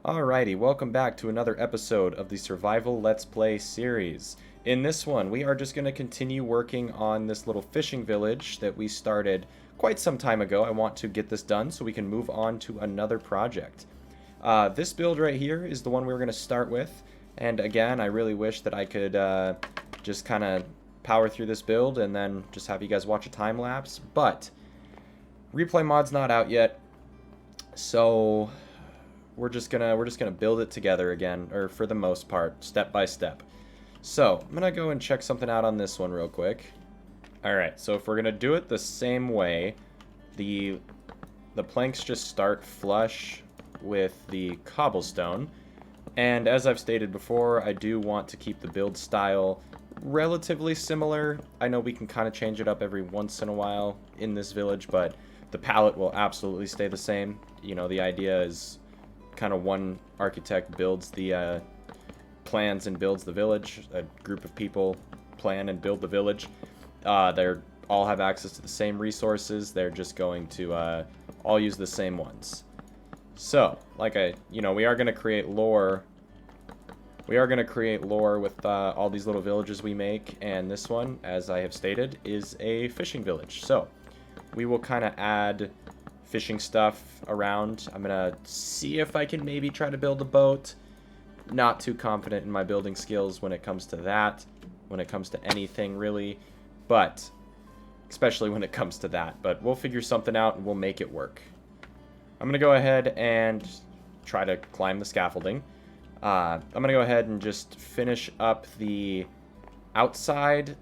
Alrighty, welcome back to another episode of the Survival Let's Play series. In this one, we are just going to continue working on this little fishing village that we started quite some time ago. I want to get this done so we can move on to another project. This build right here is the one we were going to start with, and again, I really wish that I could just kind of power through this build and then just have you guys watch a time lapse, but replay mod's not out yet, so we're just gonna build it together again, or for the most part, step by step. So I'm gonna go and check something out on this one real quick. Alright, so if we're gonna do it the same way, the planks just start flush with the cobblestone, and as I've stated before, I do want to keep the build style relatively similar. I know we can kind of change it up every once in a while in this village, but the palette will absolutely stay the same. You know, the idea is kind of one architect builds the plans and builds the village. A group of people plan and build the village. They all have access to the same resources. They're just going to all use the same ones. So, we are going to create lore. We are going to create lore with all these little villages we make, and this one, as I have stated, is a fishing village. So, we will kind of add fishing stuff around. I'm gonna see if I can maybe try to build a boat. Not too confident in my building skills when it comes to that, when it comes to anything really, but especially when it comes to that. But we'll figure something out and we'll make it work. I'm gonna go ahead and try to climb the scaffolding. I'm gonna go ahead and just finish up the outside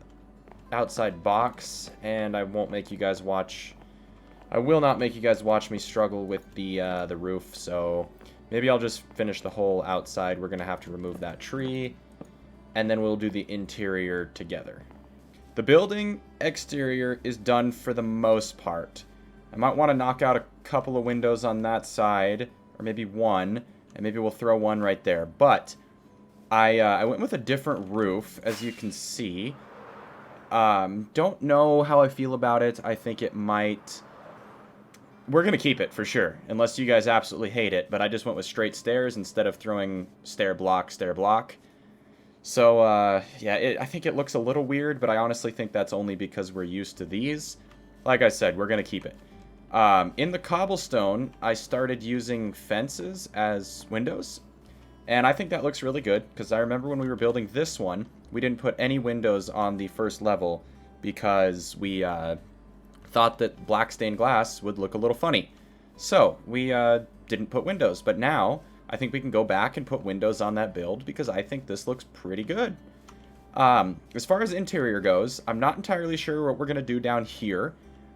box, and I won't make you guys watch. I will not make you guys watch me struggle with the roof, so maybe I'll just finish the whole outside. We're going to have to remove that tree, and then we'll do the interior together. The building exterior is done for the most part. I might want to knock out a couple of windows on that side, or maybe one, and maybe we'll throw one right there. But I went with a different roof, as you can see. Don't know how I feel about it. I think it might... We're going to keep it for sure, unless you guys absolutely hate it, but I just went with straight stairs instead of throwing stair block. So, yeah, I think it looks a little weird, but I honestly think that's only because we're used to these. Like I said, we're going to keep it. In the cobblestone, I started using fences as windows, and I think that looks really good, because I remember when we were building this one, we didn't put any windows on the first level because we thought that black stained glass would look a little funny. So we didn't put windows, but now I think we can go back and put windows on that build because I think this looks pretty good. As far as interior goes, I'm not entirely sure what we're going to do down here.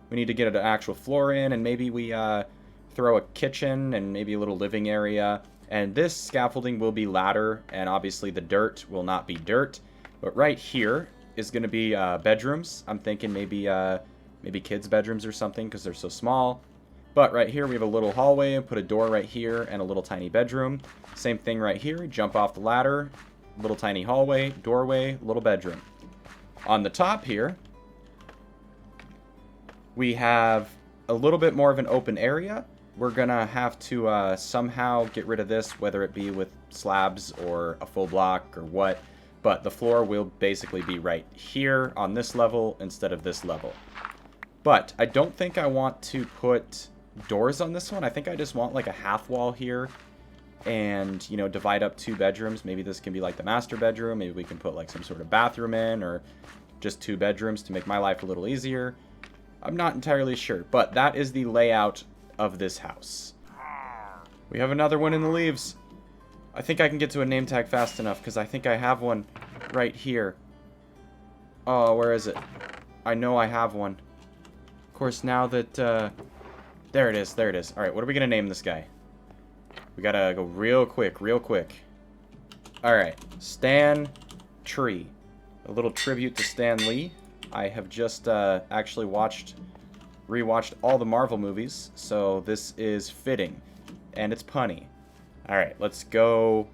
We need to get an actual floor in, and maybe we throw a kitchen and maybe a little living area. And this scaffolding will be ladder, and obviously the dirt will not be dirt. But right here is going to be bedrooms. I'm thinking maybe kids' bedrooms or something because they're so small. But right here we have a little hallway, and put a door right here and a little tiny bedroom. Same thing right here. Jump off the ladder, little tiny hallway, doorway, little bedroom. On the top here, we have a little bit more of an open area. We're going to have to somehow get rid of this, whether it be with slabs or a full block or what. But the floor will basically be right here on this level instead of this level. But I don't think I want to put doors on this one. I think I just want like a half wall here and, you know, divide up two bedrooms. Maybe this can be like the master bedroom. Maybe we can put like some sort of bathroom in, or just two bedrooms to make my life a little easier. I'm not entirely sure, but that is the layout of this house. We have another one in the leaves. I think I can get to a name tag fast enough because I think I have one right here. Oh, where is it? I know I have one. Of course, now that, there it is. Alright, what are we going to name this guy? We got to go real quick. Alright, Stan Tree. A little tribute to Stan Lee. I have just, actually rewatched all the Marvel movies, so this is fitting. And it's punny. Alright, let's go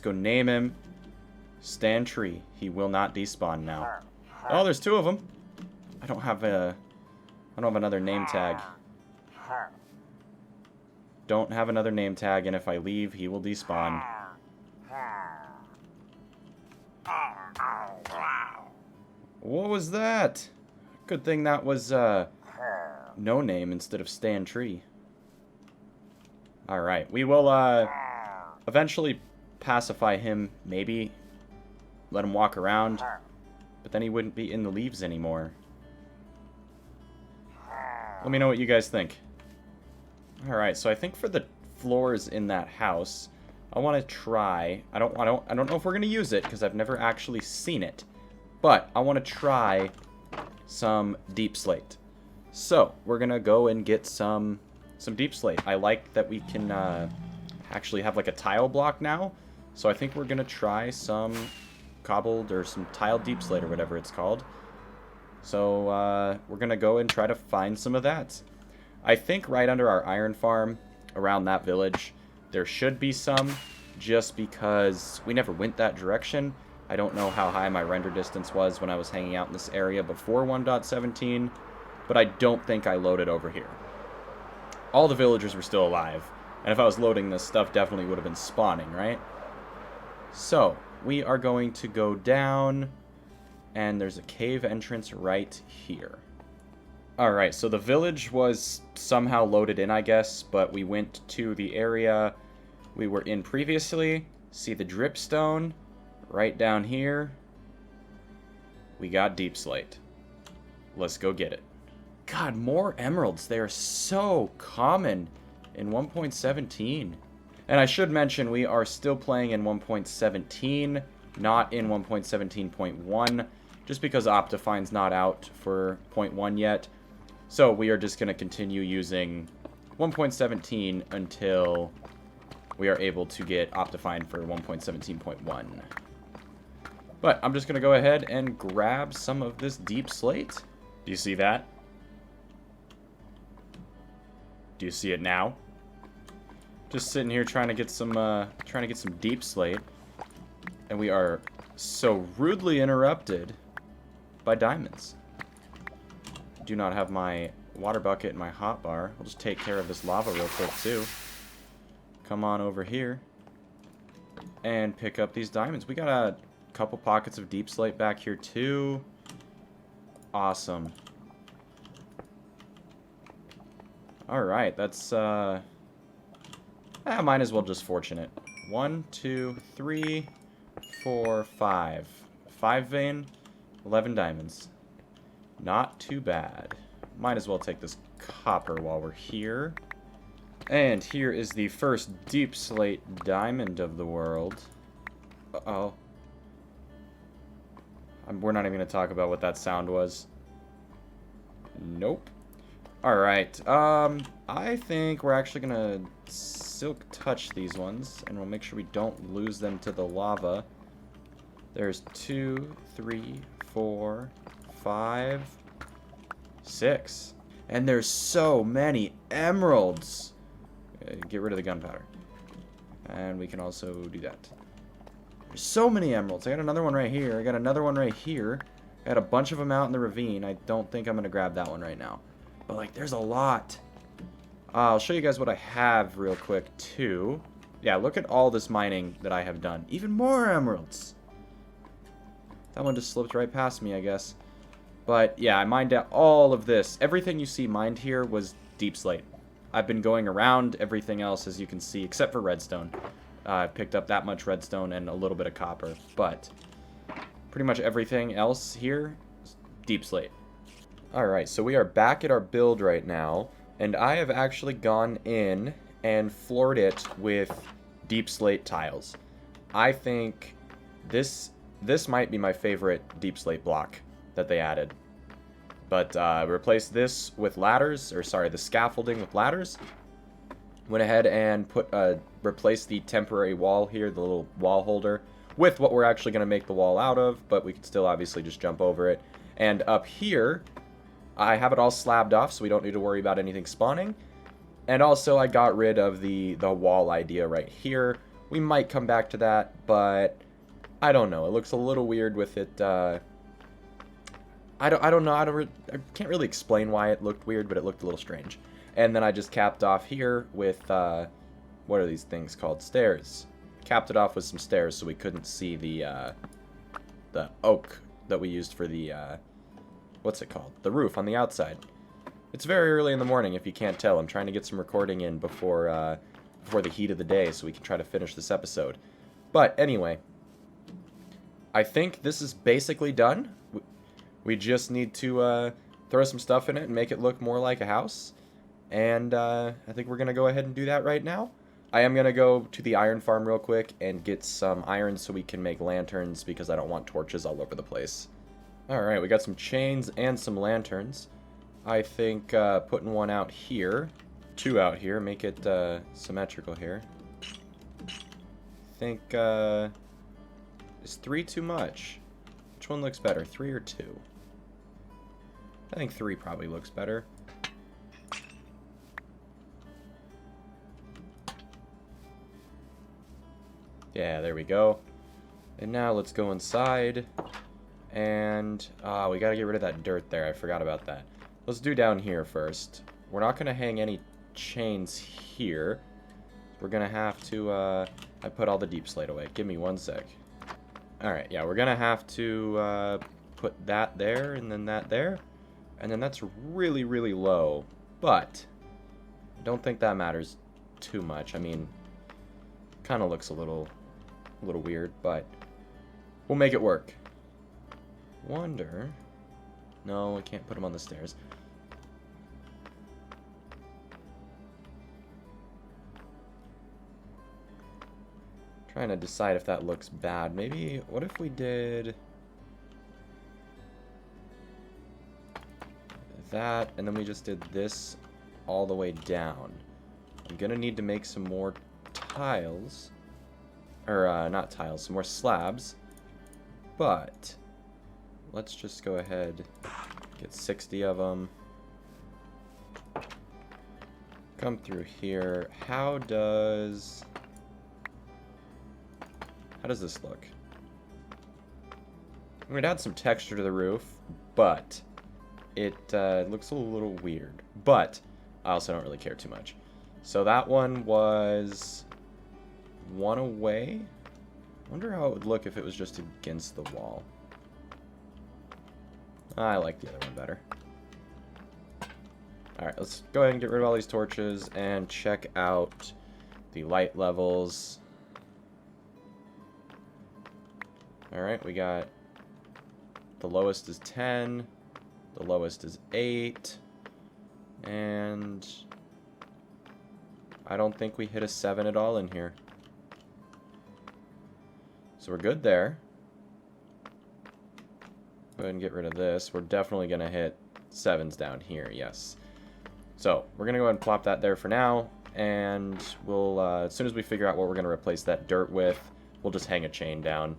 name him Stan Tree. He will not despawn now. Oh, there's two of them. I don't have another name tag. don't have another name tag, and if I leave, he will despawn. What was that? Good thing that was, no name instead of Stan Tree. Alright, we will, eventually pacify him, maybe. Let him walk around. But then he wouldn't be in the leaves anymore. Let me know what you guys think. Alright, so I think for the floors in that house, I want to try... I don't know if we're going to use it, because I've never actually seen it. But I want to try some deep slate. So, we're going to go and get some deep slate. I like that we can actually have like a tile block now. So I think we're going to try some cobbled or some tiled deep slate or whatever it's called. So we're going to go and try to find some of that. I think right under our iron farm, around that village, there should be some, just because we never went that direction. I don't know how high my render distance was when I was hanging out in this area before 1.17, but I don't think I loaded over here. All the villagers were still alive, and if I was loading this stuff, definitely would have been spawning, right? So, we are going to go down, and there's a cave entrance right here. Alright, so the village was somehow loaded in, I guess, but we went to the area we were in previously. See the dripstone right down here. We got deep slate. Let's go get it. God, more emeralds. They are so common in 1.17. And I should mention, we are still playing in 1.17, not in 1.17.1, just because Optifine's not out for 0.1 yet. So we are just going to continue using 1.17 until we are able to get Optifine for 1.17.1. But I'm just going to go ahead and grab some of this deep slate. Do you see that? Do you see it now? Just sitting here trying to get some deep slate, and we are so rudely interrupted by diamonds. Do not have my water bucket and my hotbar. I'll just take care of this lava real quick too. Come on over here and pick up these diamonds. We got a couple pockets of deep slate back here too. Awesome. Alright, that's might as well just fortune it. 1, 2, 3, 4, 5. 5 vein, 11 diamonds. Not too bad. Might as well take this copper while we're here. And here is the first deep slate diamond of the world. Uh-oh. We're not even going to talk about what that sound was. Nope. Alright, I think we're actually going to silk touch these ones, and we'll make sure we don't lose them to the lava. There's 2, 3, 4, 5, 6. And there's so many emeralds. Get rid of the gunpowder. And we can also do that. There's so many emeralds. I got another one right here. I got another one right here. I got a bunch of them out in the ravine. I don't think I'm going to grab that one right now. But, like, there's a lot. I'll show you guys what I have real quick, too. Yeah, look at all this mining that I have done. Even more emeralds. That one just slipped right past me, I guess. But, yeah, I mined out all of this. Everything you see mined here was deep slate. I've been going around everything else, as you can see, except for redstone. I picked up that much redstone and a little bit of copper. But pretty much everything else here is deep slate. Alright, so we are back at our build right now. And I have actually gone in and floored it with deep slate tiles. I think this might be my favorite deep slate block that they added. But replaced this with ladders, or sorry, the scaffolding with ladders. Went ahead and replaced the temporary wall here, the little wall holder, with what we're actually going to make the wall out of, but we could still obviously just jump over it. And up here, I have it all slabbed off, so we don't need to worry about anything spawning. And also, I got rid of the wall idea right here. We might come back to that, but I don't know. It looks a little weird with it. I don't know. I can't really explain why it looked weird, but it looked a little strange. And then I just capped off here with, what are these things called? Stairs. Capped it off with some stairs so we couldn't see the oak that we used for the, what's it called? The roof on the outside. It's very early in the morning, if you can't tell. I'm trying to get some recording in before the heat of the day so we can try to finish this episode. But anyway, I think this is basically done. We just need to throw some stuff in it and make it look more like a house. And I think we're going to go ahead and do that right now. I am going to go to the iron farm real quick and get some iron so we can make lanterns because I don't want torches all over the place. Alright, we got some chains and some lanterns. I think putting one out here, 2 out here, make it symmetrical here. I think, is 3 too much? Which one looks better, 3 or 2? I think 3 probably looks better. Yeah, there we go. And now let's go inside. And, we gotta get rid of that dirt there. I forgot about that. Let's do down here first. We're not gonna hang any chains here. We're gonna have to, I put all the deep slate away. Give me 1 sec. Alright, yeah, we're gonna have to, put that there, and then that there. And then that's really, really low. But, I don't think that matters too much. I mean, kind of looks a little weird, but we'll make it work. Wonder... No, I can't put them on the stairs. Trying to decide if that looks bad. Maybe, what if we did that, and then we just did this all the way down. I'm gonna need to make some more tiles. Or, not tiles, some more slabs. But let's just go ahead, get 60 of them. Come through here. How does this look? I'm going to add some texture to the roof, but it looks a little weird. But I also don't really care too much. So that one was 1 away. Wonder how it would look if it was just against the wall. I like the other one better. Alright, let's go ahead and get rid of all these torches and check out the light levels. Alright, we got the lowest is 10, the lowest is 8, and I don't think we hit a 7 at all in here. So we're good there. Go ahead and get rid of this. We're definitely going to hit 7s down here, yes. So we're going to go ahead and plop that there for now, and we'll, as soon as we figure out what we're going to replace that dirt with, we'll just hang a chain down.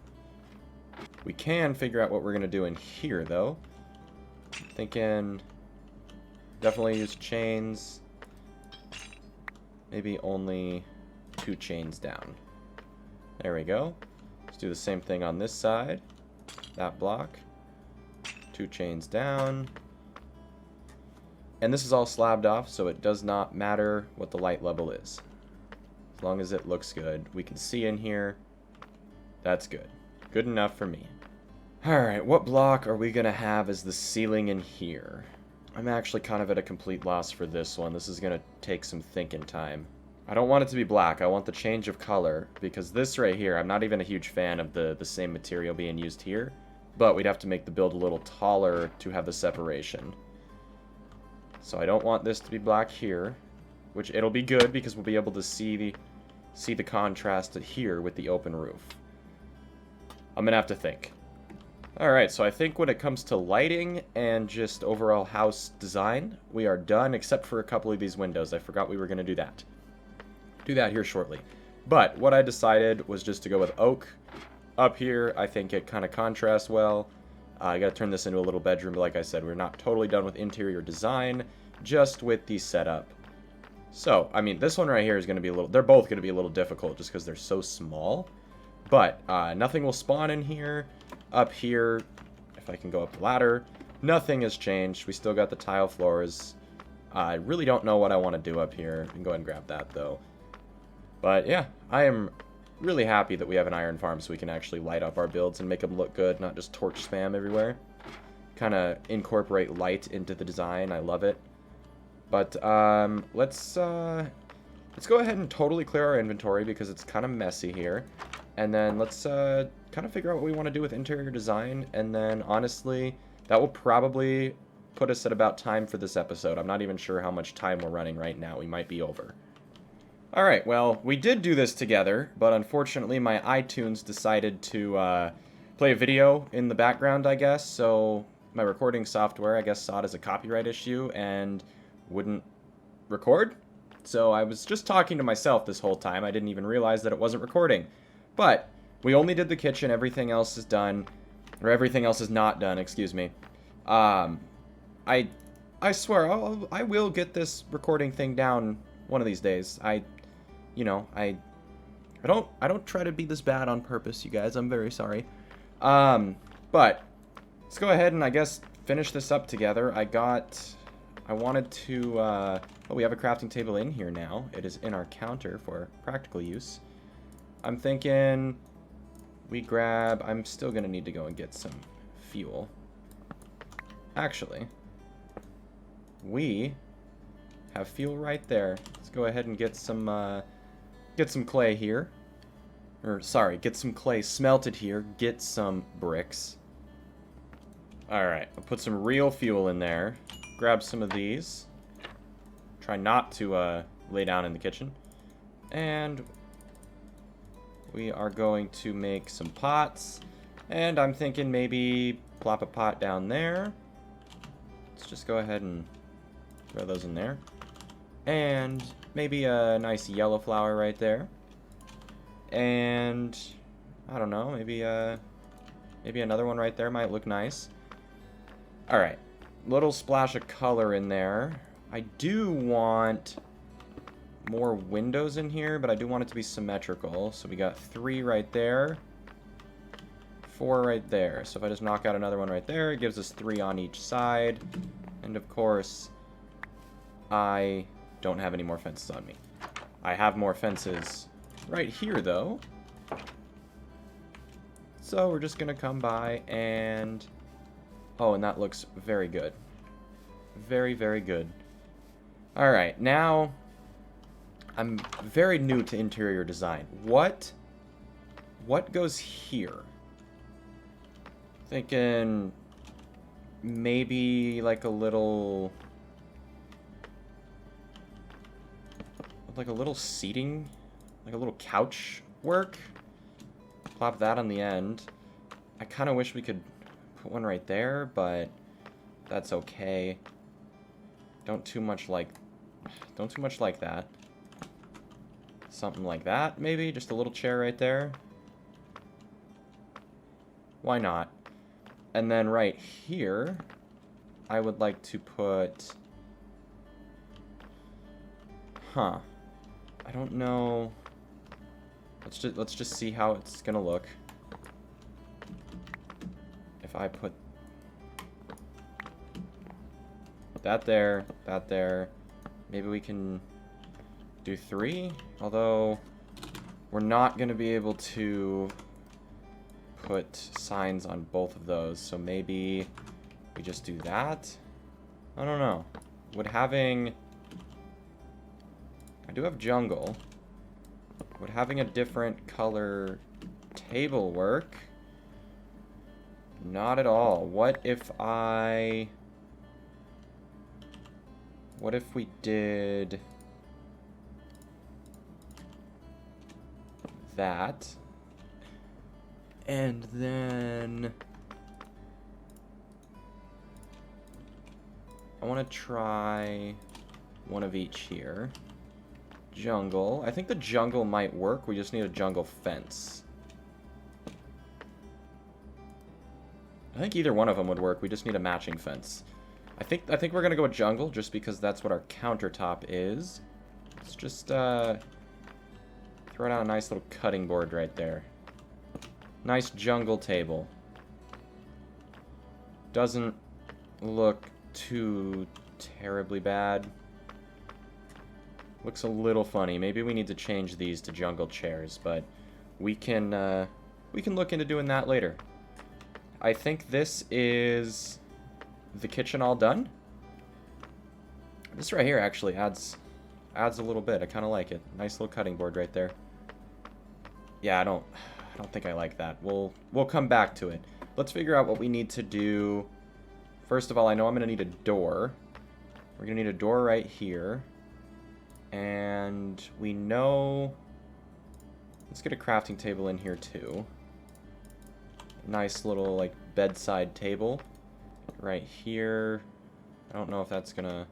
We can figure out what we're going to do in here, though. Thinking definitely use chains. Maybe only 2 chains down. There we go. Let's do the same thing on this side. That block. 2 chains down. And this is all slabbed off, so it does not matter what the light level is. As long as it looks good. We can see in here. That's good. Good enough for me. Alright, what block are we going to have as the ceiling in here? I'm actually kind of at a complete loss for this one. This is going to take some thinking time. I don't want it to be black. I want the change of color, because this right here, I'm not even a huge fan of the same material being used here. But we'd have to make the build a little taller to have the separation. So I don't want this to be black here, which it'll be good because we'll be able to see the contrast here with the open roof. I'm going to have to think. Alright, so I think when it comes to lighting and just overall house design, we are done, except for a couple of these windows. I forgot we were going to do that. Do that here shortly. But what I decided was just to go with oak. Up here, I think it kind of contrasts well. I got to turn this into a little bedroom, but like I said, we're not totally done with interior design, just with the setup. So, I mean, this one right here is going to be a little... They're both going to be a little difficult just because they're so small. But nothing will spawn in here. Up here, if I can go up the ladder, nothing has changed. We still got the tile floors. I really don't know what I want to do up here. I can go ahead and grab that, though. But yeah, I am really happy that we have an iron farm so we can actually light up our builds and make them look good, not just torch spam everywhere. Kind of incorporate light into the design. I love it. But let's go ahead and totally clear our inventory because it's kind of messy here. And then let's kind of figure out what we want to do with interior design. And then honestly, that will probably put us at about time for this episode. I'm not even sure how much time we're running right now. We might be over. Alright, well, we did do this together, but unfortunately my iTunes decided to play a video in the background, I guess, so my recording software, I guess, saw it as a copyright issue and wouldn't record. So I was just talking to myself this whole time. I didn't even realize that it wasn't recording. But we only did the kitchen, everything else is done, or everything else is not done, excuse me. I swear, I will get this recording thing down one of these days. I don't try to be this bad on purpose, you guys. I'm very sorry. But let's go ahead and I guess finish this up together. I wanted to, oh, we have a crafting table in here now. It is in our counter for practical use. I'm thinking I'm still gonna need to go and get some fuel. Actually, we have fuel right there. Let's go ahead and get some clay here. Or, sorry, get some clay smelted here. Get some bricks. Alright, I'll put some real fuel in there. Grab some of these. Try not to lay down in the kitchen. And we are going to make some pots. And I'm thinking maybe plop a pot down there. Let's just go ahead and throw those in there. And maybe a nice yellow flower right there. And I don't know, maybe another one right there might look nice. Alright, little splash of color in there. I do want more windows in here, but I do want it to be symmetrical. So we got 3 right there, 4 right there. So if I just knock out another one right there, it gives us 3 on each side. And of course, I don't have any more fences on me. I have more fences right here, though. So we're just gonna come by and... oh, and that looks very good. Very, very good. Alright, now... I'm very new to interior design. What goes here? Thinking... maybe like a little... like a little seating, like a little couch work. Plop that on the end. I kind of wish we could put one right there, but that's okay. Don't too much like that. Something like that, maybe? Just a little chair right there. Why not? And then right here, I would like to put... huh. I don't know. Let's just see how it's gonna look. If I put that there, maybe we can do 3. Although we're not gonna be able to put signs on both of those, so maybe we just do that. I don't know. Would having... I do have jungle. Would having a different color table work? Not at all. What if we did that? And then I want to try one of each here. Jungle. I think the jungle might work. We just need a jungle fence. I think either one of them would work. We just need a matching fence. I think we're gonna go with jungle just because that's what our countertop is. Let's just throw down a nice little cutting board right there. Nice jungle table. Doesn't look too terribly bad. Looks a little funny. Maybe we need to change these to jungle chairs, but we can look into doing that later. I think this is the kitchen all done. This right here actually adds a little bit. I kind of like it. Nice little cutting board right there. Yeah, I don't think I like that. We'll come back to it. Let's figure out what we need to do. First of all, I know I'm going to need a door. We're going to need a door right here. And we know... Let's get a crafting table in here too. Nice little, like, bedside table. Right here. I don't know if that's going to...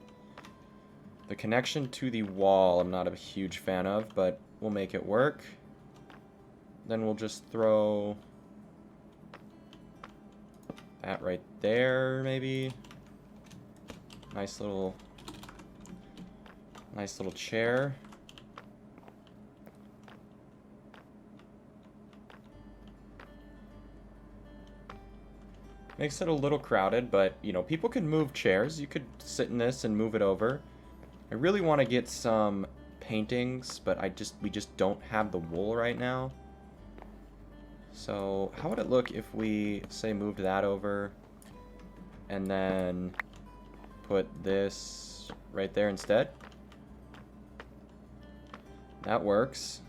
The connection to the wall I'm not a huge fan of, but we'll make it work. Then we'll just throw... that right there, maybe. Nice little chair. Makes it a little crowded, but, you know, people can move chairs. You could sit in this and move it over. I really want to get some paintings, but we just don't have the wool right now. So, how would it look if we, say, moved that over and then put this right there instead? That works.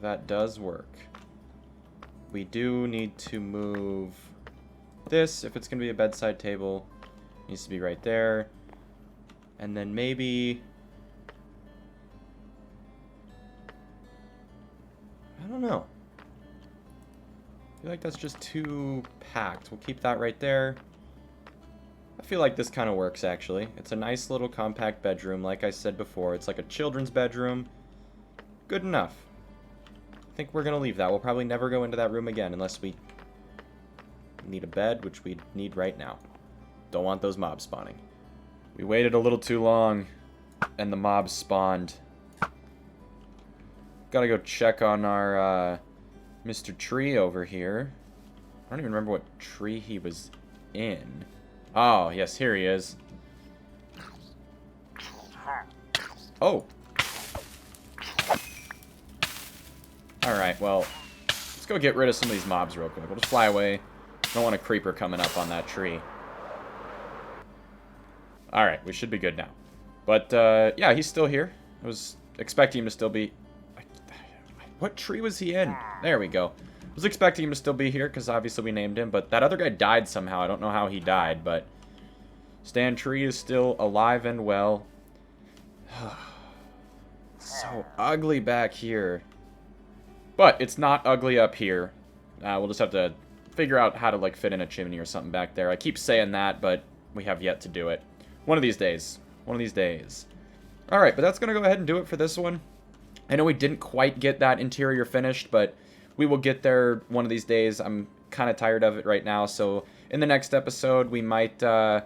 That does work. We do need to move this, if it's going to be a bedside table, it needs to be right there. And then maybe... I don't know. I feel like that's just too packed. We'll keep that right there. I feel like this kind of works, actually. It's a nice little compact bedroom, like I said before. It's like a children's bedroom. Good enough. I think we're going to leave that. We'll probably never go into that room again unless we need a bed, which we need right now. Don't want those mobs spawning. We waited a little too long, and the mobs spawned. Gotta go check on our Mr. Tree over here. I don't even remember what tree he was in. Oh, yes, here he is. Oh. Alright, well, let's go get rid of some of these mobs real quick. We'll just fly away. Don't want a creeper coming up on that tree. Alright, we should be good now. But, yeah, he's still here. I was expecting him to still be... What tree was he in? There we go. I was expecting him to still be here, because obviously we named him. But that other guy died somehow. I don't know how he died, but... Stan Tree is still alive and well. So ugly back here. But it's not ugly up here. We'll just have to figure out how to, like, fit in a chimney or something back there. I keep saying that, but we have yet to do it. One of these days. One of these days. Alright, but that's going to go ahead and do it for this one. I know we didn't quite get that interior finished, but we will get there one of these days. I'm kind of tired of it right now, so in the next episode, we might kind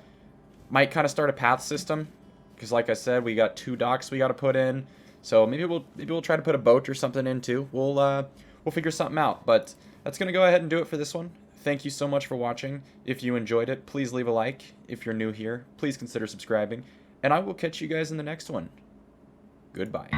of start a path system. Because like I said, we got 2 docks we got to put in. So maybe we'll try to put a boat or something in too. We'll figure something out. But that's going to go ahead and do it for this one. Thank you so much for watching. If you enjoyed it, please leave a like. If you're new here, please consider subscribing. And I will catch you guys in the next one. Goodbye.